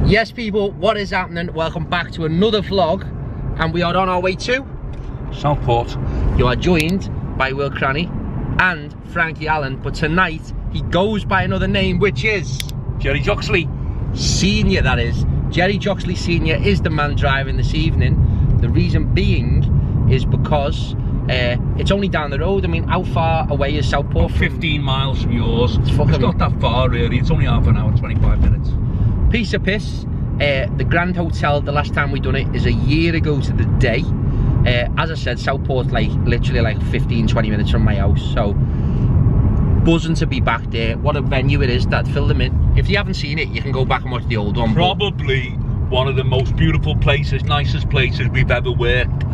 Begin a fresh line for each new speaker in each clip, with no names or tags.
Yes people, what is happening? Welcome back to another vlog, and we are on our way to
Southport.
You are joined by Will Cranny and Frankie Allen, but tonight he goes by another name, which is
Jerry Joxley
Senior. That is Jerry Joxley Senior is the man driving this evening. The reason being is because it's only down the road. I mean, how far away is Southport?
15 miles from yours.
It's
not that far really, it's only half an hour, 25 minutes.
Piece of piss. The Grand Hotel, the last time we done it is a year ago to the day. As I said, Southport's like literally like 15-20 minutes from my house, so buzzing to be back there. What a venue it is. That fill them in. If you haven't seen it, you can go back and watch the old one.
Probably one of the most beautiful places, nicest places we've ever worked.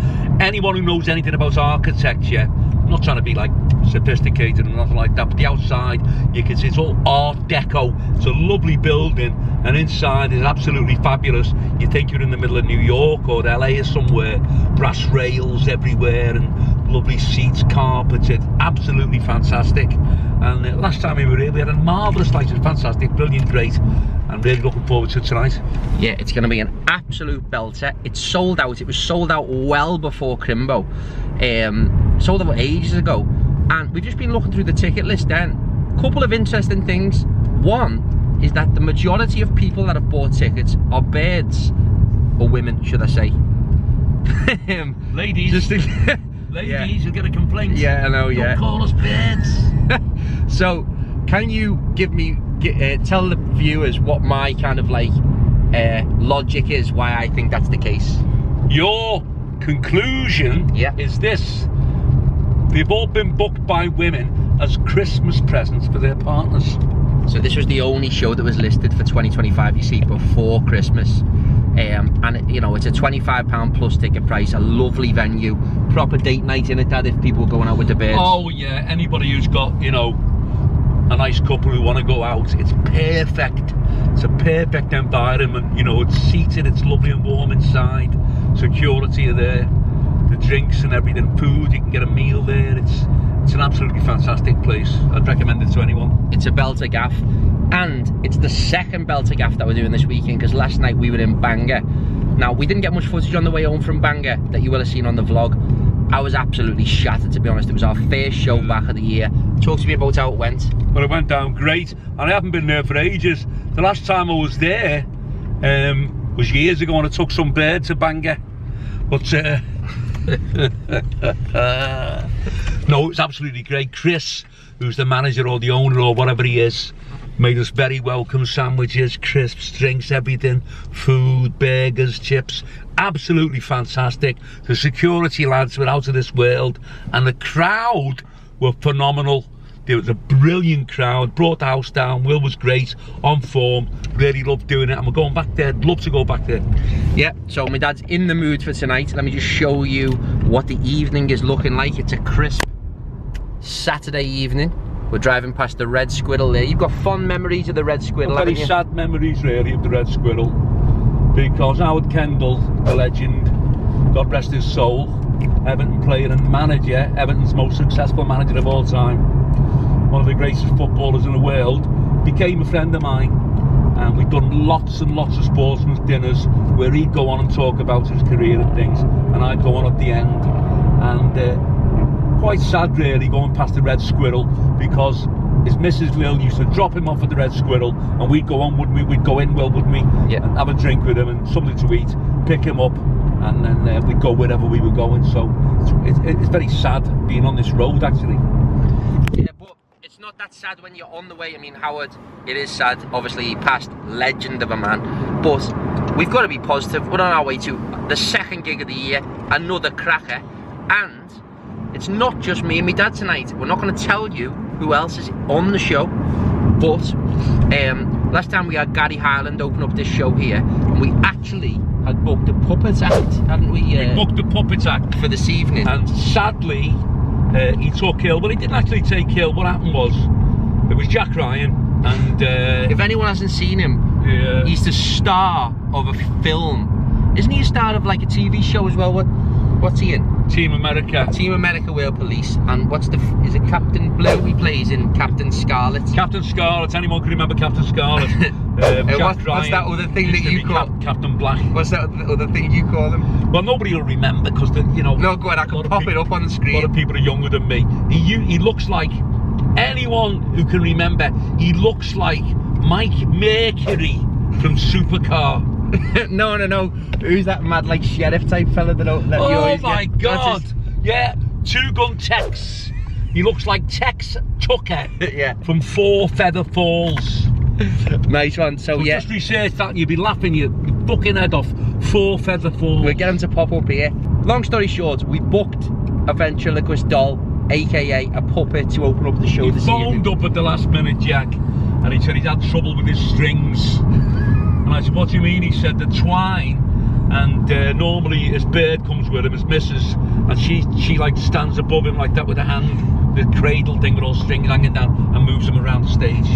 Anyone who knows anything about architecture, I'm not trying to be like sophisticated and nothing like that, but the outside you can see it's all Art Deco. It's a lovely building, and inside is absolutely fabulous. You think you're in the middle of New York or LA or somewhere. Brass rails everywhere and lovely seats, carpets. It's absolutely fantastic. And last time we were here, we had a marvellous night. It was fantastic, brilliant, great. I'm really looking forward to tonight.
Yeah, it's going to be an absolute belter. It's sold out. It was sold out well before Crimbo. Sold out ages ago. And we've just been looking through the ticket list then. Couple of interesting things. One is that the majority of people that have bought tickets are birds. Or women, should I say.
Ladies. Ladies, you'll get a complaint.
Yeah, I know, yeah.
Don't call us birds.
So, can you give me, tell the viewers what my kind of like logic is, why I think that's the case?
Your conclusion is this: they've all been booked by women as Christmas presents for their partners.
So this was the only show that was listed for 2025, you see, before Christmas. And you know, it's a £25 plus ticket price, a lovely venue, proper date night in it, Dad, if people are going out with the birds.
Oh yeah, anybody who's got, you know, a nice couple who want to go out, it's perfect. It's a perfect environment, you know, it's seated, it's lovely and warm inside, security are there, the drinks and everything, food, you can get a meal there. It's an absolutely fantastic place. I'd recommend it to anyone.
It's a belter gaff, and it's the second belter gaff that we're doing this weekend, because last night we were in Bangor. Now, we didn't get much footage on the way home from Bangor that you will have seen on the vlog. I was absolutely shattered, to be honest. It was our first show back of the year. Talk to me about how it went.
Well, it went down great, and I haven't been there for ages. The last time I was there was years ago, and I took some birds to Bangor. But no, it was absolutely great. Chris, who's the manager or the owner or whatever he is, made us very welcome. Sandwiches, crisps, drinks, everything, food, burgers, chips, absolutely fantastic. The security lads were out of this world, and the crowd were phenomenal. There was a brilliant crowd, brought the house down. Will was great, on form, really loved doing it, and we're going back there. Love to go back there.
Yeah, so my dad's in the mood for tonight. Let me just show you what the evening is looking like. It's a crisp Saturday evening. We're driving past the Red Squirrel there. You've got fond memories of the Red Squirrel, haven't you?
Very sad memories really of the Red Squirrel, because Howard Kendall, the legend, God rest his soul, Everton player and manager, Everton's most successful manager of all time, one of the greatest footballers in the world, became a friend of mine, and we've done lots and lots of sportsman's dinners where he'd go on and talk about his career and things, and I'd go on at the end. And quite sad really, going past the Red Squirrel, because his Mrs. Lil used to drop him off at the Red Squirrel, and we'd go on, wouldn't we? We'd go in, Will, wouldn't we?
Yeah. And
have a drink with him and something to eat, pick him up, and then we'd go wherever we were going. So it's very sad being on this road, actually.
Yeah, but it's not that sad when you're on the way. I mean, Howard, it is sad. Obviously, he passed, legend of a man. But we've got to be positive. We're on our way to the second gig of the year, another cracker. And it's not just me and my dad tonight. We're not going to tell you who else is on the show. But last time we had Gary Highland open up this show here, and we actually had booked a puppet act, hadn't we?
We booked a puppet act
for this evening.
And sadly, he took ill. Well, he didn't actually take ill. What happened was, it was Jack Ryan, and
if anyone hasn't seen him, he's the star of a film. Isn't he a star of like a TV show as well? What's he in?
Team America.
Team America World Police, and is it Captain Blue he plays in Captain Scarlet?
Captain Scarlet, anyone can remember Captain Scarlet.
What's that other thing that you call
Captain Black?
What's that other thing you call him?
Well, nobody will remember because, you know.
No, go ahead, I can pop it up on the screen.
A lot of people are younger than me. He looks like, anyone who can remember, he looks like Mike Mercury from Supercar.
No. Who's that mad, like, sheriff type fella that you always
my
get?
God. Yeah, Two Gun Tex. He looks like Tex Tucker
Yeah.
from Four Feather Falls.
Nice one. So yeah.
Just research that and you'll be laughing your fucking head off. Four Feather Falls.
We'll get him to pop up here. Long story short, we booked a ventriloquist doll, aka a puppet, to open up the show this evening.
He phoned up at the last minute, Jack, and he said he's had trouble with his strings. And I said, what do you mean? He said the twine, and normally his bird comes with him, his missus, and she like stands above him like that with a hand, the cradle thing with all strings hanging down, and moves him around the stage.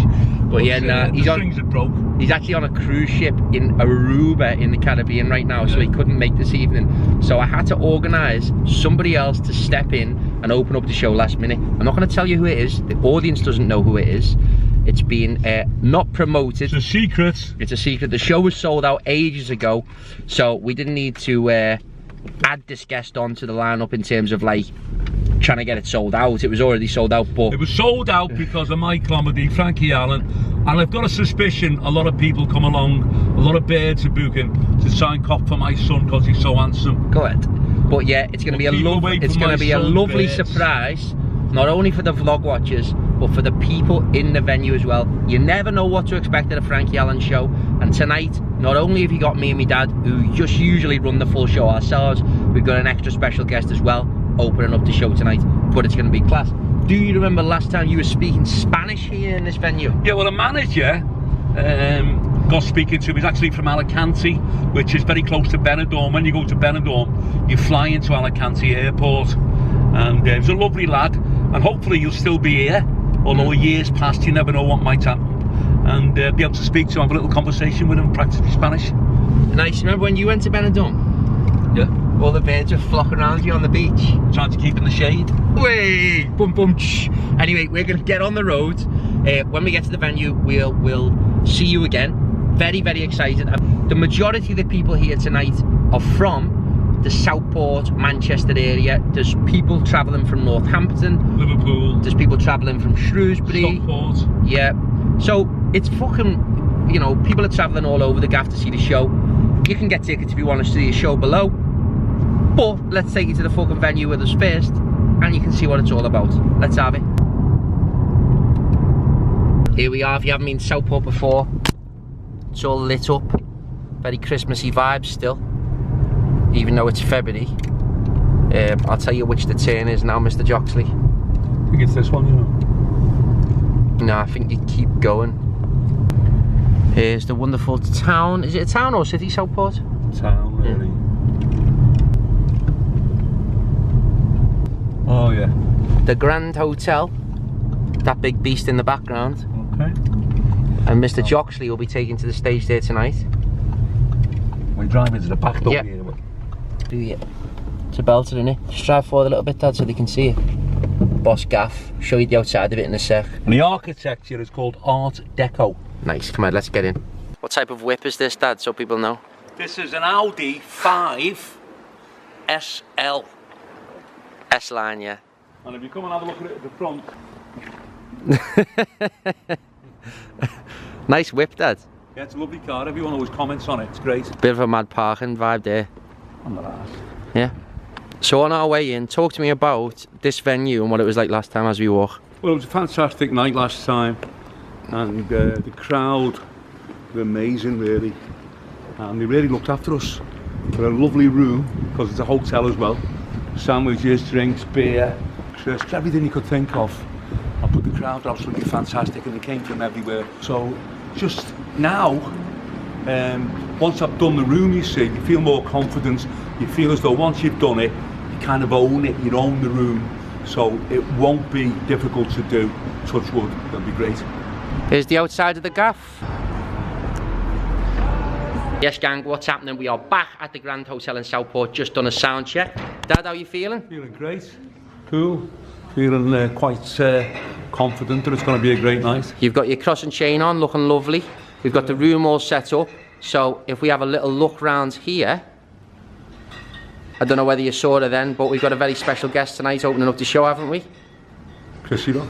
But yeah,
the strings had broke.
He's actually on a cruise ship in Aruba in the Caribbean right now, so he couldn't make this evening. So I had to organise somebody else to step in and open up the show last minute. I'm not going to tell you who it is. The audience doesn't know who it is. It's been not promoted.
It's a secret.
It's a secret. The show was sold out ages ago, so we didn't need to add this guest onto the lineup in terms of like trying to get it sold out. It was already sold out. But
it was sold out because of my comedy, Frankie Allen, and I've got a suspicion a lot of people come along, a lot of birds are booking to sign cop for my son because he's so handsome.
Go ahead. But yeah, it's going to be a lovely surprise. Not only for the vlog watchers, but for the people in the venue as well. You never know what to expect at a Frankie Allen show. And tonight, not only have you got me and my dad, who just usually run the full show ourselves, we've got an extra special guest as well, opening up the show tonight. But it's going to be class. Do you remember last time you were speaking Spanish here in this venue? Yeah,
well, the manager got speaking to him. He's actually from Alicante, which is very close to Benidorm. When you go to Benidorm, you fly into Alicante airport. And he was a lovely lad. And hopefully you'll still be here, although a year's passed, you never know what might happen. And be able to speak to him, have a little conversation with him, practice Spanish.
Nice. Remember when you went to Benidorm?
Yeah.
All the birds are flocking around you on the beach.
Trying to keep in the shade.
Wait, boom, boom, shh. Anyway, we're going to get on the road. When we get to the venue, we'll see you again. Very, very excited. The majority of the people here tonight are from the Southport, Manchester area. There's people travelling from Northampton,
Liverpool.
There's people travelling from Shrewsbury.
Stockport.
Yeah. So it's fucking, you know, people are travelling all over the gaff to see the show. You can get tickets if you want to see the show below. But let's take you to the fucking venue with us first, and you can see what it's all about. Let's have it. Here we are. If you haven't been to Southport before, it's all lit up. Very Christmassy vibes still. Even though it's February. I'll tell you which the turn is now, Mr. Joxley.
I think it's this one, you know.
No, I think you keep going. Here's the wonderful town. Is it a town or city, Southport?
Town, really. Yeah. Oh, yeah.
The Grand Hotel. That big beast in the background.
Okay.
And Mr. Joxley will be taken to the stage there tonight.
We're driving to the back door
here. Do you? It's a belter, isn't it? Just drive forward a little bit, Dad, so they can see it. Boss Gaff. Show you the outside of it in a sec.
And the architecture is called Art Deco.
Nice. Come on, let's get in. What type of whip is this, Dad, so people know?
This is an Audi 5 SL.
S-line, yeah.
And if you come and have a look at it at the front.
Nice whip, Dad.
Yeah, it's a lovely car. Everyone always comments on it. It's great.
Bit of a mad parking vibe there.
I'm not asked.
Yeah. So on our way in, talk to me about this venue and what it was like last time as we walk.
Well, it was a fantastic night last time, and the crowd were amazing, really. And they really looked after us. For a lovely room, because it's a hotel as well. Sandwiches, drinks, beer, just everything you could think of. But the crowd were absolutely fantastic, and they came from everywhere. So just now, once I've done the room, you see, you feel more confident. You feel as though once you've done it, you kind of own it, you own the room. So it won't be difficult to do. Touch wood, it'll be great.
Here's the outside of the gaff. Yes, gang, what's happening? We are back at the Grand Hotel in Southport, just done a sound check. Dad, how are you feeling?
Feeling great. Cool. Feeling quite confident that it's going to be a great night.
You've got your cross and chain on, looking lovely. We've got the room all set up. So if we have a little look round here, I don't know whether you saw her then, but we've got a very special guest tonight opening up the show, haven't we?
Chrissy, look.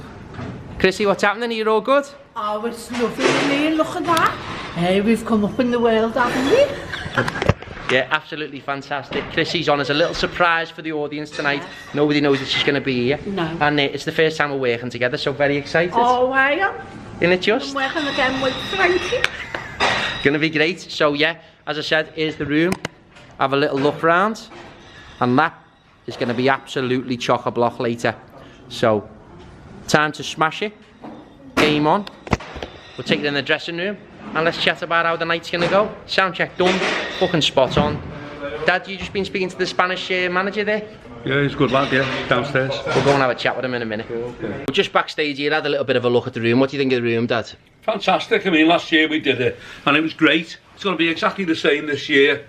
Chrissy, what's happening? Are you all good?
Oh, it's lovely in here, look at that. Hey, we've come up in the world, haven't we?
Yeah, absolutely fantastic. Chrissy's on as a little surprise for the audience tonight. Nobody knows that she's going to be here.
No.
And it's the first time we're working together, so very excited.
Oh, I am.
Isn't it just?
I'm working again with Frankie.
Gonna be great. So yeah, as I said, here's the room. Have a little look round. And that is going to be absolutely chock-a-block later. So, time to smash it. Game on. We'll take it in the dressing room and let's chat about how the night's going to go. Sound check done. Fucking spot on. Dad, you just been speaking to the Spanish manager there?
Yeah, he's a good lad, yeah, downstairs.
We'll go and have a chat with him in a minute.
Okay.
We're just backstage here, had a little bit of a look at the room. What do you think of the room, Dad?
Fantastic. I mean, last year we did it and it was great. It's going to be exactly the same this year.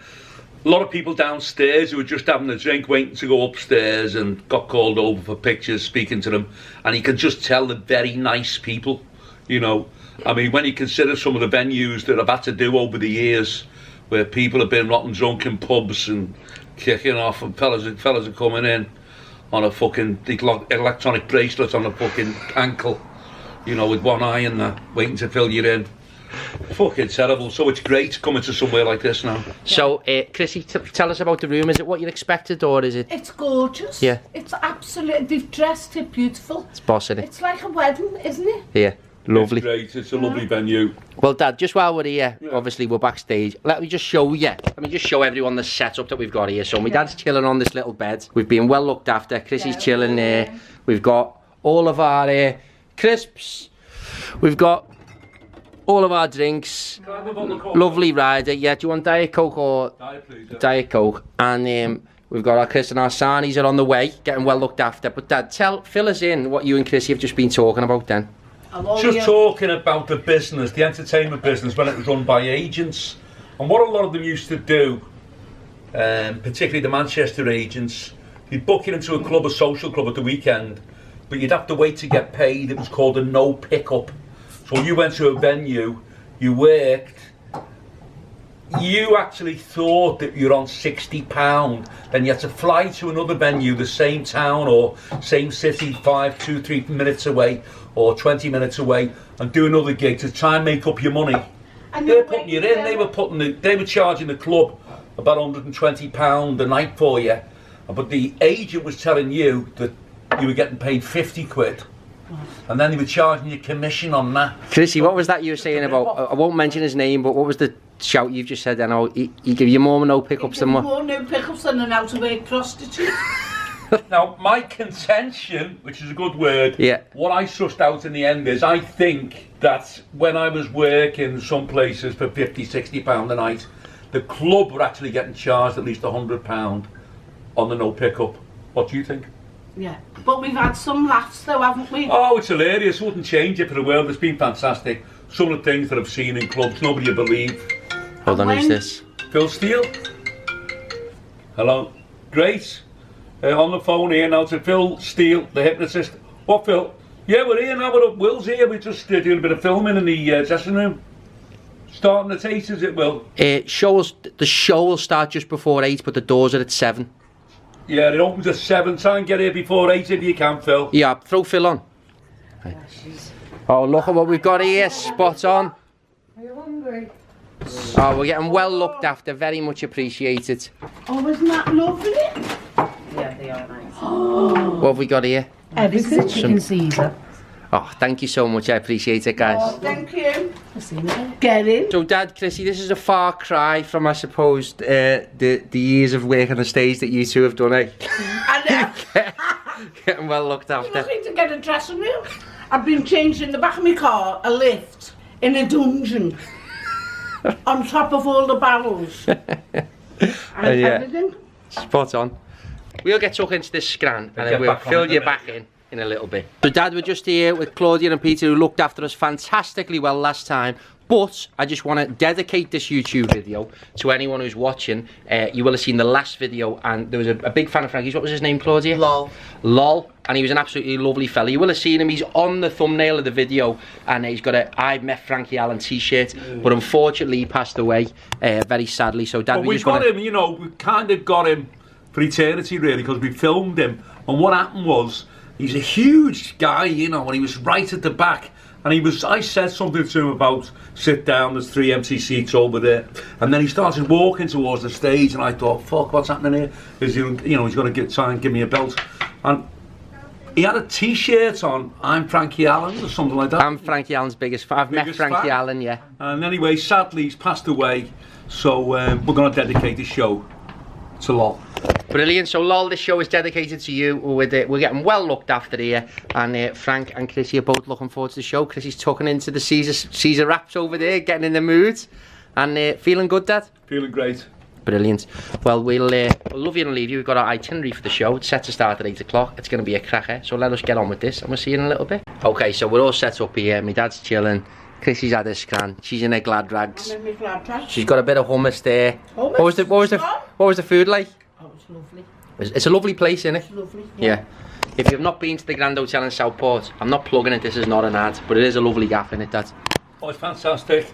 A lot of people downstairs who were just having a drink, waiting to go upstairs, and got called over for pictures, speaking to them. And you can just tell they're very nice people, you know. I mean, when you consider some of the venues that I've had to do over the years, where people have been rotten drunk in pubs and kicking off, and fellas are coming in on a fucking electronic bracelet on a fucking ankle, you know, with one eye and that, waiting to fill you in. Fucking terrible. So it's great coming to somewhere like this now.
So, Chrissy, tell us about the room. Is it what you expected, or is it?
It's gorgeous.
Yeah. It's
absolutely, they've dressed it beautiful.
It's boss, isn't it?
It's like a wedding, isn't it?
Yeah. Lovely.
It's great. It's a lovely venue.
Well, Dad, just while we're here, obviously we're backstage. Let me just show everyone the setup that we've got here. So my dad's chilling on this little bed. We've been well looked after. Chrissy's chilling there. We've got all of our crisps. We've got all of our drinks. Lovely rider. Yeah, do you want Diet Coke or?
Diet, please, yeah.
Diet Coke. And we've got our Chris and our Sarnies are on the way, getting well looked after. But Dad, fill us in what you and Chrissy have just been talking about then.
Just talking about the business, the entertainment business, when it was run by agents, and what a lot of them used to do, particularly the Manchester agents, you'd book it into a club, a social club at the weekend, but you'd have to wait to get paid. It was called a no pickup. So you went to a venue, you worked, you actually thought that you're on £60, then you had to fly to another venue, the same town or same city, 2-3 minutes away or 20 minutes away, and do another gig to try and make up your money. And they're putting you in. They were charging the club about £120 a night for you, but the agent was telling you that you were getting paid 50 quid. And then they were charging you commission on that.
Chrissy, what was that you were saying about? I won't mention his name, but what was the shout you've just said? I know he give you more no pickups than what?
More no pickups than an out-of-work prostitute.
Now, my contention, which is a good word, what I sussed out in the end is, I think that when I was working some places for £50-60 a night, the club were actually getting charged at least £100 on the no pickup. What do you think?
Yeah, but we've had some laughs though, haven't we?
Oh, it's hilarious. Wouldn't change it for the world. It's been fantastic. Some of the things that I've seen in clubs, nobody would believe.
Hold on, who's this?
Phil Steele. Hello. Great. On the phone here now to Phil Steele, the hypnotist. What, Phil? Yeah, we're here now. We're up. Will's here. We're just doing a bit of filming in the dressing room. Starting at 8, is it, Will?
The show will start just before 8, but the doors are at 7.
Yeah, it opens at 7. Try and get here before 8 if you can, Phil.
Yeah, throw Phil on. Oh, look at what we've got here. Spot on.
Are you hungry?
Oh, we're getting well looked after. Very much appreciated.
Oh, isn't that lovely?
Yeah, they are nice.
What have we got here?
Everything.
Chicken Caesar.
Oh, thank you so much. I appreciate it, guys.
Oh, thank you. Get in.
So, Dad, Chrissy, this is a far cry from, I suppose, the years of work on the stage that you two have done, eh?
I know.
Getting well looked after.
I'm looking to get a dressing room. I've been changed in the back of my car, a lift, in a dungeon, on top of all the barrels. And everything.
Spot on. We'll get stuck into this scran and then we'll fill you back in a little bit. So Dad, we're just here with Claudia and Peter, who looked after us fantastically well last time. But I just want to dedicate this YouTube video to anyone who's watching. You will have seen the last video, and there was a big fan of Frankie's. What was his name, Claudia?
Lol.
Lol. And he was an absolutely lovely fella. You will have seen him. He's on the thumbnail of the video, and he's got a "I Met Frankie Allen" t-shirt. But unfortunately, he passed away very sadly. So, Dad,
But we got him, you know, we kind of got him for eternity, really, because we filmed him. And what happened was, he's a huge guy, you know, and he was right at the back. And I said something to him about, sit down, there's 3 empty seats over there. And then he started walking towards the stage, and I thought, fuck, what's happening here? Is he, you know, he's going to try and give me a belt. And he had a t-shirt on, I'm Frankie Allen, or something like that.
I'm Frankie Allen's biggest fan. I've met Frankie Allen, yeah.
And anyway, sadly, he's passed away. So we're going to dedicate the show to Lol.
Brilliant. So, Lol, this show is dedicated to you. We're getting well looked after here. And Frank and Chrissy are both looking forward to the show. Chrissy's tucking into the Caesar wraps over there, getting in the mood. And feeling good, Dad?
Feeling great.
Brilliant. Well, we'll love you and leave you. We've got our itinerary for the show. It's set to start at 8 o'clock. It's going to be a cracker. So let us get on with this, and we'll see you in a little bit. Okay, so we're all set up here. My dad's chilling. Chrissy's had her scan. She's in her glad rags.
I'm in my glad rags.
She's got a bit of hummus there.
Hummus?
What was the food like?
Oh, it's lovely.
It's a lovely place, isn't it?
It's lovely.
Yeah. If you've not been to the Grand Hotel in Southport, I'm not plugging it, this is not an ad, but it is a lovely gaff in it, Dad.
Oh, it's fantastic.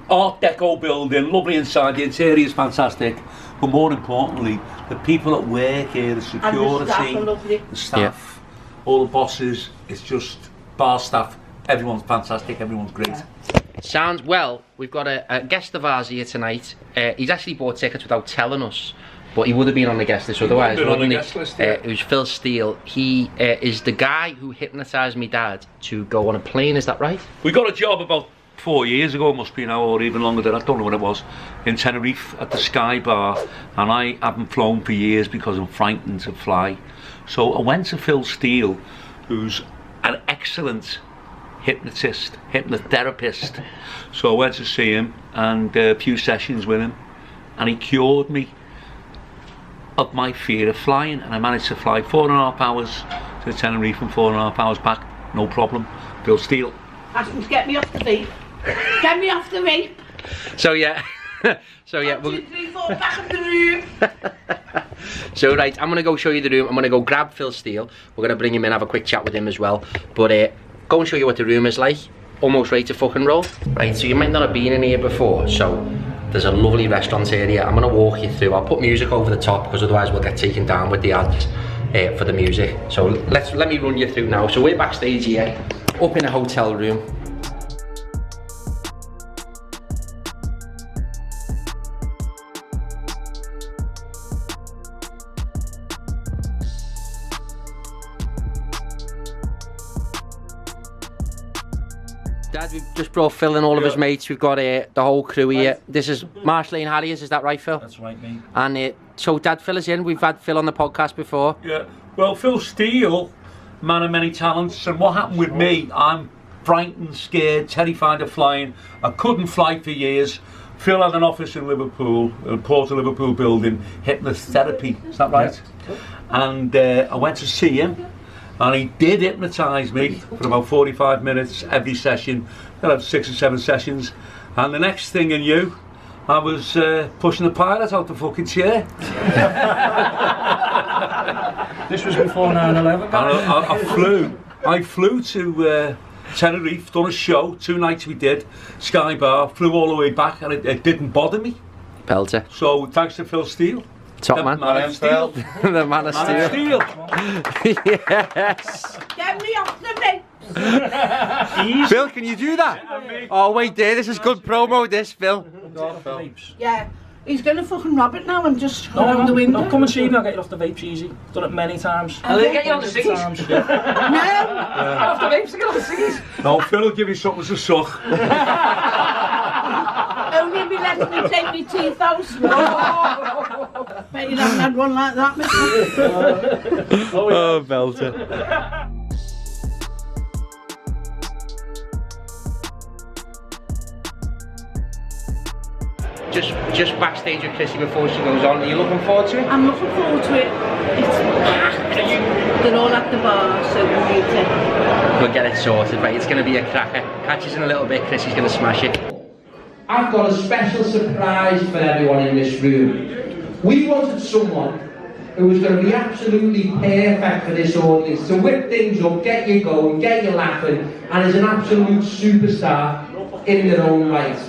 Art Deco building, lovely inside, the interior is fantastic. But more importantly, the people that work here, the security,
And the staff are lovely.
the staff, all the bosses, it's just bar staff, everyone's fantastic, everyone's great.
Yeah.
Sounds well, we've got a guest of ours here tonight. He's actually bought tickets without telling us, but he would have been on the guest list otherwise, wouldn't he? It was Phil Steele. He is the guy who hypnotised me dad to go on a plane, is that right?
We got a job about 4 years ago, it must be now, or even longer than, I don't know when it was, in Tenerife at the Sky Bar, and I haven't flown for years because I'm frightened to fly. So I went to Phil Steele, who's an excellent hypnotherapist. So I went to see him and a few sessions with him, and he cured me of my fear of flying, and I managed to fly 4.5 hours to Tenerife and 4.5 hours back, no problem. Phil Steele.
Ask him to get me off the vape. Get me off the vape.
So yeah, so yeah.
1, 2, 3, 4, back of the room.
So right, I'm gonna go show you the room. I'm gonna go grab Phil Steele. We're gonna bring him in, have a quick chat with him as well. But go and show you what the room is like. Almost ready to fucking roll. Right, so you might not have been in here before, so there's a lovely restaurant area. I'm gonna walk you through. I'll put music over the top because otherwise we'll get taken down with the ads for the music. So let me run you through now. So we're backstage here, up in a hotel room. Dad, we've just brought Phil and all of his mates. We've got the whole crew here. This is Marsh Lane Harriers, is that right, Phil?
That's right, mate.
And so Dad, Phil is in. We've had Phil on the podcast before.
Yeah, well, Phil Steele, man of many talents, and what happened with me, I'm frightened, scared, terrified of flying. I couldn't fly for years. Phil had an office in Liverpool, a Port of Liverpool building, hypnotherapy, is that right? Yeah. And I went to see him, and he did hypnotise me for about 45 minutes every session. I'd have 6 or 7 sessions, and the next thing I knew, I was pushing the pilot out the fucking chair.
This was before 9/11.
I flew to Tenerife, done a show, 2 nights we did, Sky Bar, flew all the way back, and it didn't bother me.
Pelter.
So thanks to Phil Steele.
Top man.
Man of Steel.
The man of steel.
Yes.
Get me off the vape.
Phil, can you do that? Oh wait there, this is good promo this, Phil.
Yeah. He's gonna fucking rob it now and just go out the window.
No, come and see me, I'll get you off the vapes easy. Done it many times.
I'll get you on the
Many
seas.
times, yeah.
No.
Off the vapes, get on the seas.
No, Phil will give you something to suck.
Only be letting me take me teeth out. Bet you haven't had one like that, mister.
Oh, belter. Just backstage with Chrissy before she goes on. Are you looking forward to it?
I'm looking forward to it. It's packed. They're all at the bar, so we need to.
We'll get it sorted, right? It's going to be a cracker. Catch us in a little bit. Chrissy's going to smash it. I've got a special surprise for everyone in this room. We wanted someone who was going to be absolutely perfect for this audience, to whip things up, get you going, get you laughing, and is an absolute superstar in their own right.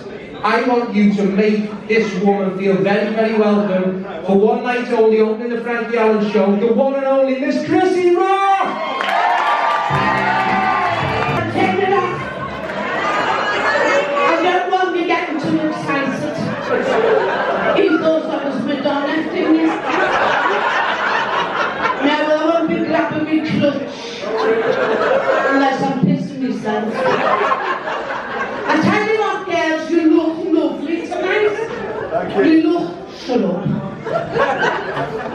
I want you to make this woman feel very, very welcome for one night only, opening the Frankie Allen show, the one and only Miss CRISSY Rock!
I don't want you getting too excited. He thought I was Madonna, didn't you? Now I won't be grabbing me clutch unless I'm pissing myself. I tell you what, girls, you look lovely tonight. You look, shut up.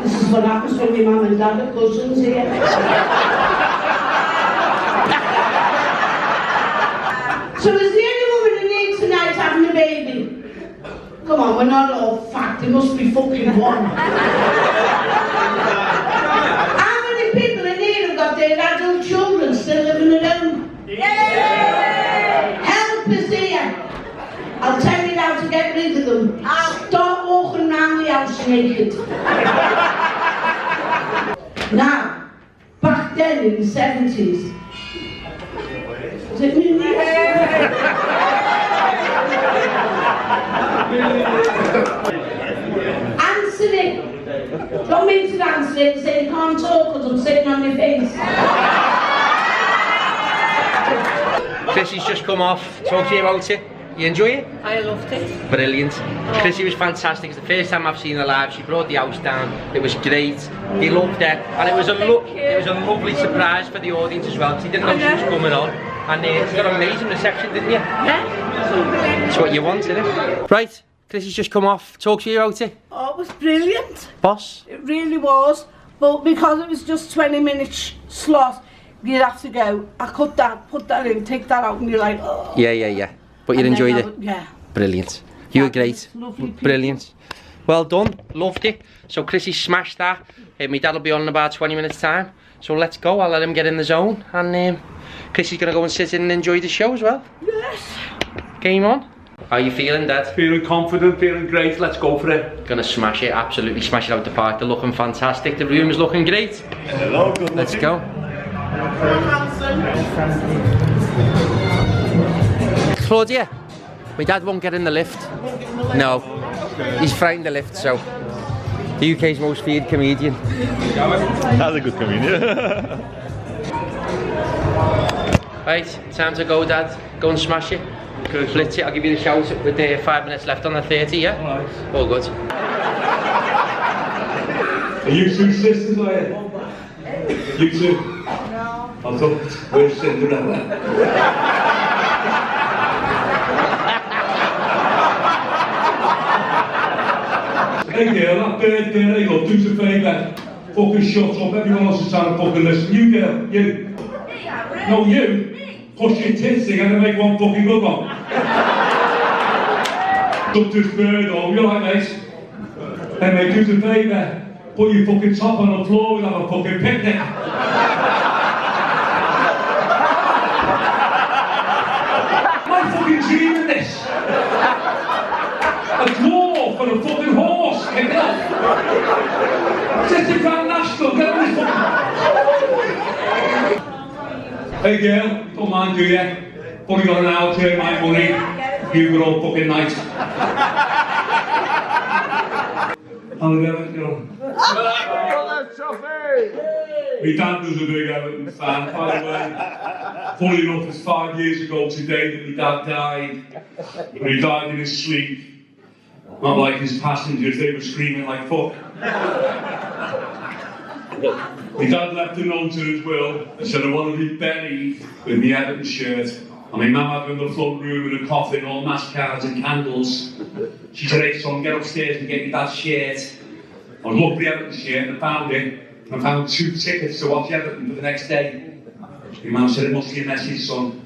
This is what happens when your mum and dad are cousins here. So is the only woman in here tonight having a baby? Come on, we're not all fat, there must be fucking one. How many people in here have got their adult children still living at home? Yeah. Help is here. I'll tell you how to get rid of them. Start walking around the house naked. Now, back then in the 70s, was it New Year? Answer it. Don't mean to answer it and say you can't talk because I'm sitting on your face.
CRISSY's just come off. Talk to you about it. You enjoy it?
I loved it.
Brilliant. CRISSY was fantastic. It's the first time I've seen her live. She brought the house down. It was great. They loved her, and it was a lovely surprise for the audience as well. Because they didn't know she was coming on, and you got an amazing reception, didn't you?
Yeah.
That's what you want, isn't it? Right. CRISSY's just come off. Talk to you about it.
Oh, it was brilliant.
Boss.
It really was. But because it was just 20 minutes slot, you'd have to go. I cut that, put that in, take that out, and you're like, oh.
Yeah. But you enjoyed it?
Yeah.
Brilliant. You were great.
Lovely people.
Brilliant. Well done. Loved it. So CRISSY smashed that. My dad will be on in about 20 minutes time. So let's go. I'll let him get in the zone. And CRISSY's going to go and sit in and enjoy the show as well.
Yes.
Game on. How are you feeling, Dad?
Feeling confident, feeling great, let's go for it.
Gonna smash it, absolutely smash it out the park. They're looking fantastic. The room is looking great.
Hello, good
Let's go. Claudia, my dad won't get in the lift. No, he's frightened the lift, so. The UK's most feared comedian.
That's a good comedian.
Right, time to go, Dad. Go and smash it. Blitz it. I'll give you the shout with 5 minutes left on the 30, yeah?
Alright.
All good.
Are you two sisters, are you? You two? No. I thought, where's Cinderella? Hey girl, that bird there, you go, do us a favour. Fucking shut up, everyone else is trying to fucking listen. You girl, you. No, you. Push your tits together and make one fucking good one. Duck this bird over, you alright, mate? Hey mate, do us a favour. Put your fucking top on the floor and have a fucking picnic. Am I fucking dreaming this? A dwarf and a fucking horse, kick it off. Just the Grand National, get on this fucking... Hey girl, don't mind, do you? Only got an hour to earn my money. You got all fucking night. How's Everton going? My dad was a big Everton fan, by the way. Funny enough, it's 5 years ago today that my dad died. But he died in his sleep. Not like his passengers, they were screaming like fuck. My dad left a note in his will that said I want to be buried with my Everton shirt. And my mum had her in the front room in a coffin, all mass cards and candles. She said, hey son, get upstairs and get me that shirt. I looked for the Everton shirt and I found it. And I found 2 tickets to watch Everton for the next day. My mum said, it must be a message, son.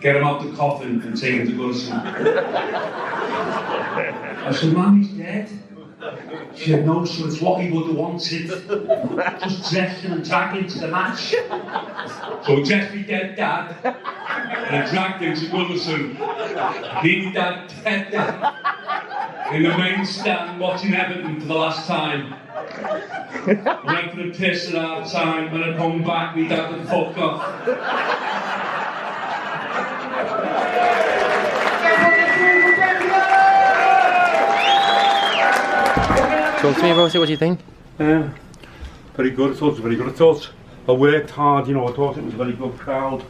Get him out the coffin and take him to Goodison. I said, Mum, he's dead. She said, no, so it's what he would have wanted. Just dressing and dragging to the match. So Jeffrey dead dad and dragged him to Goodison. He dad dead dad in the main stand watching Everton for the last time. Went for the piss at half time, when I come back, we had to fuck off.
Talk to me about it, what do you think?
Very good, I thought it was very good. I thought I worked hard, you know, I thought it was a very good crowd.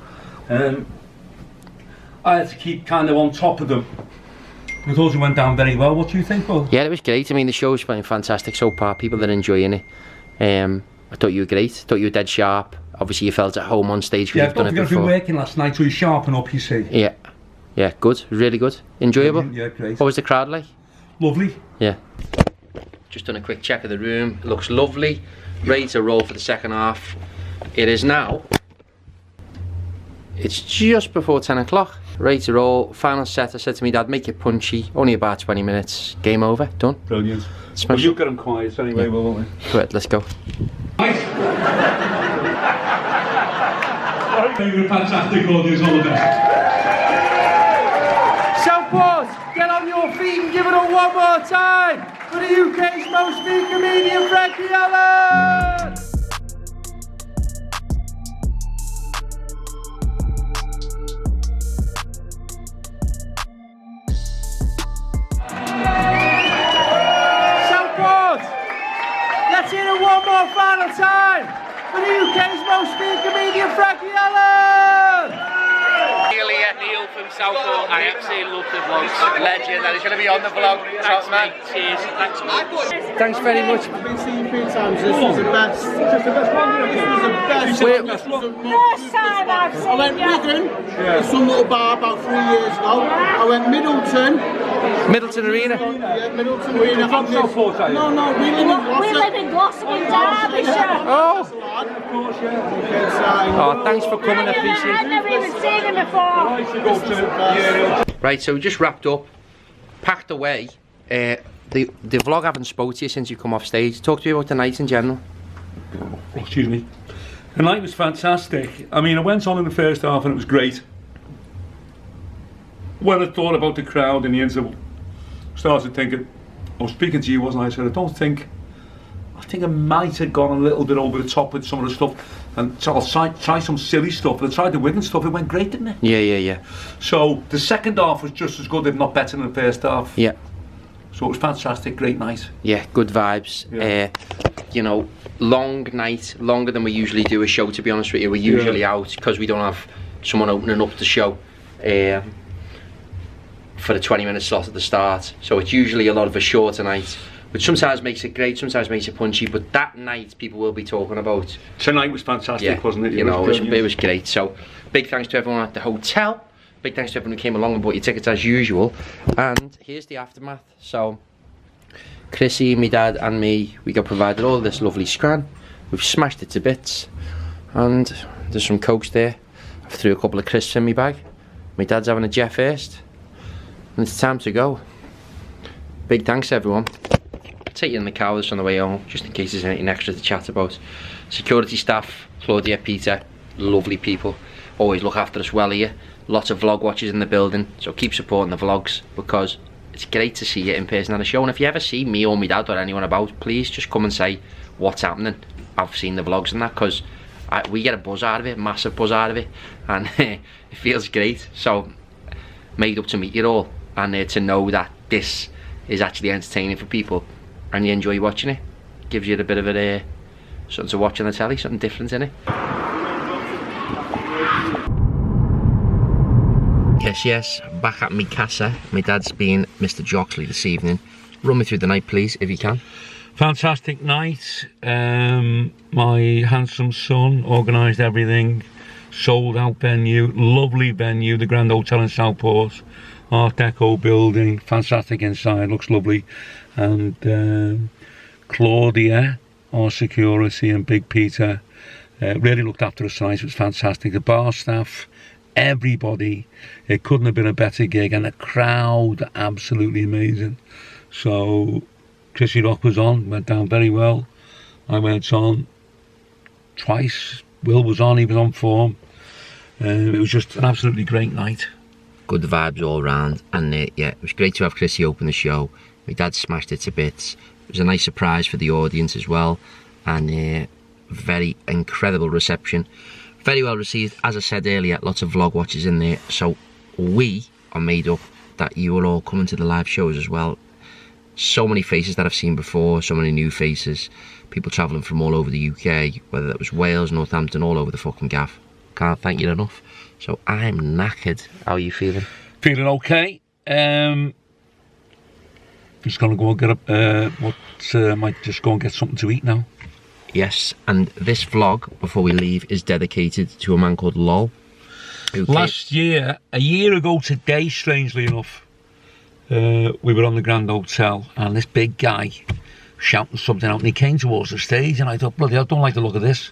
I had to keep kind of on top of them. I thought it went down very well. What do you think, Paul?
Yeah, it was great. I mean, the show's been fantastic so far. People are enjoying it. I thought you were great. I thought you were dead sharp. Obviously, you felt at home on stage because
Yeah,
you've done it before.
I've been working last night, so you sharpen up, you see.
Yeah. Yeah, good. Really good. Enjoyable.
Yeah, great.
What was the crowd like?
Lovely.
Yeah. Just done a quick check of the room. It looks lovely. Ready to roll for the second half. It is now. It's just before 10 o'clock. Ready to roll. Final set. I said to me dad, make it punchy. Only about 20 minutes. Game over. Done.
Brilliant.
Smash
Well, you
it.
get them quiet anyway,
Yeah.
won't we?
Correct, let's go.
Right. You're a fantastic audience, all the best.
Southport, get on your feet and give it a one more time for the UK's most mean comedian, Frankie Allen! Southport, let's hear it one more final time for the UK's most mean comedian, Frankie Allen! Neil from Southport. I absolutely love the vlogs. Legend, and he's going to be on the vlog. Thanks, mate. Cheers. Thanks very much.
I've been seeing you 3 times. This was the best. This was the best.
First time I've seen
I went Wigan, some little bar about 3 years ago. I went Middleton.
Middleton Arena.
Yeah, Middleton Arena.
From Southport, are you?
No, we live in Gloucester.
We live in Gloucester in Derbyshire.
Oh.
Of course, yeah.
Oh, thanks for coming. I appreciate
I've
it.
never even seen him before.
Right, so we just wrapped up, packed away. The vlog haven't spoke to you since you come off stage. Talk to me about the night in general.
Oh, excuse me. The night was fantastic. I mean, I went on in the first half and it was great. When I thought about the crowd in the interval, started thinking, I was speaking to you, wasn't I? I said, I think I might have gone a little bit over the top with some of the stuff, and so I'll try some silly stuff. But I tried the Wigan stuff, it went great, didn't it?
Yeah.
So the second half was just as good, if not better, than the first half.
Yeah.
So it was fantastic, great night.
Yeah, good vibes.
Yeah.
You know, long night, longer than we usually do a show, to be honest with you. We're usually out because we don't have someone opening up the show for the 20-minute slot at the start. So it's usually a lot of a shorter night, which sometimes makes it great, sometimes makes it punchy, but that night people will be talking about.
Tonight was fantastic,
Yeah,
wasn't it?
you know, it was great. So big thanks to everyone at the hotel. Big thanks to everyone who came along and bought your tickets as usual. And here's the aftermath. So CRISSY, my dad and me, we got provided all this lovely scran. We've smashed it to bits. And there's some Cokes there. I threw a couple of crisps in my bag. My dad's having a jet first. And it's time to go. Big thanks everyone. I'll take you in the car on the way home, just in case there's anything extra to chat about. Security staff, Claudia, Peter, lovely people. Always look after us well here. Lots of vlog watchers in the building, so keep supporting the vlogs, because it's great to see you in person at a show. And if you ever see me or my dad or anyone about, please just come and say what's happening. I've seen the vlogs and that, because we get a buzz out of it, massive buzz out of it, and it feels great. So made up to meet you all, and to know that this is actually entertaining for people and you enjoy watching it. Gives you a bit of a something to watch on the telly, something different in it. Yes, back at me casa. My dad's been Mr. Joxley this evening. Run me through the night, please, if you can.
Fantastic night. My handsome son organised everything. Sold out venue, lovely venue, the Grand Hotel in Southport. Art Deco building, fantastic inside, looks lovely. And Claudia, our security, and Big Peter really looked after us tonight. It was fantastic. The bar staff, everybody, it couldn't have been a better gig, and the crowd absolutely amazing. So CRISSY Rock was on, went down very well. I went on twice. Will was on, he was on form. It was just an absolutely great night.
Good vibes all round, and yeah, it was great to have CRISSY open the show. My dad smashed it to bits. It was a nice surprise for the audience as well, and very incredible reception. Very well received, as I said earlier, lots of vlog watchers in there, so we are made up that you are all coming to the live shows as well. So many faces that I've seen before, so many new faces, people travelling from all over the UK, whether that was Wales, Northampton, all over the fucking gaff. Can't thank you enough. So I'm knackered. How are you feeling?
Feeling okay. Just gonna go and get up, might just go and get something to eat now.
Yes, and this vlog, before we leave, is dedicated to a man called Lol.
Last year, a year ago today, strangely enough, we were on the Grand Hotel, and this big guy shouting something out, and he came towards the stage, and I thought, bloody hell, I don't like the look of this.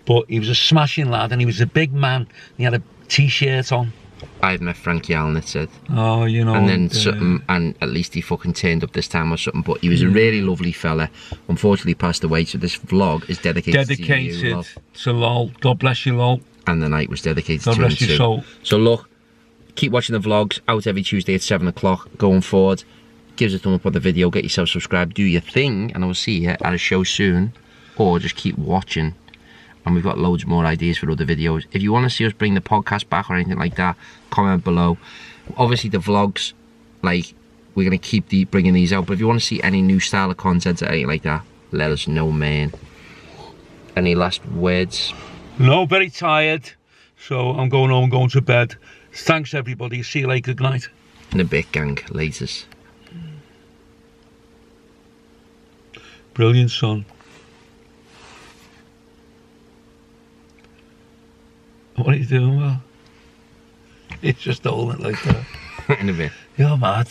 But he was a smashing lad, and he was a big man. He had a t-shirt on.
I've met Frankie Allen, it said.
Oh, you know.
And then something, and at least he fucking turned up this time or something. But he was a really lovely fella. Unfortunately, he passed away. So this vlog is dedicated to you, Lol.
To Lol. God bless you, Lol.
And the night was dedicated
God
to him
bless your
too.
soul.
So look, keep watching the vlogs. Out every Tuesday at 7 o'clock. Going forward. Give us a thumb up on the video. Get yourself subscribed. Do your thing, and I will see you at a show soon. Or just keep watching. And we've got loads more ideas for other videos. If you want to see us bring the podcast back or anything like that, comment below. Obviously the vlogs, like, we're going to keep bringing these out, but if you want to see any new style of content or anything like that, let us know, man. Any last words?
No, very tired, so I'm going home, going to bed. Thanks everybody, see you later, good night.
In a bit, gang. Laters.
Brilliant, son. What are you doing, Will? It's just holding it like that.
In a bit.
You're mad.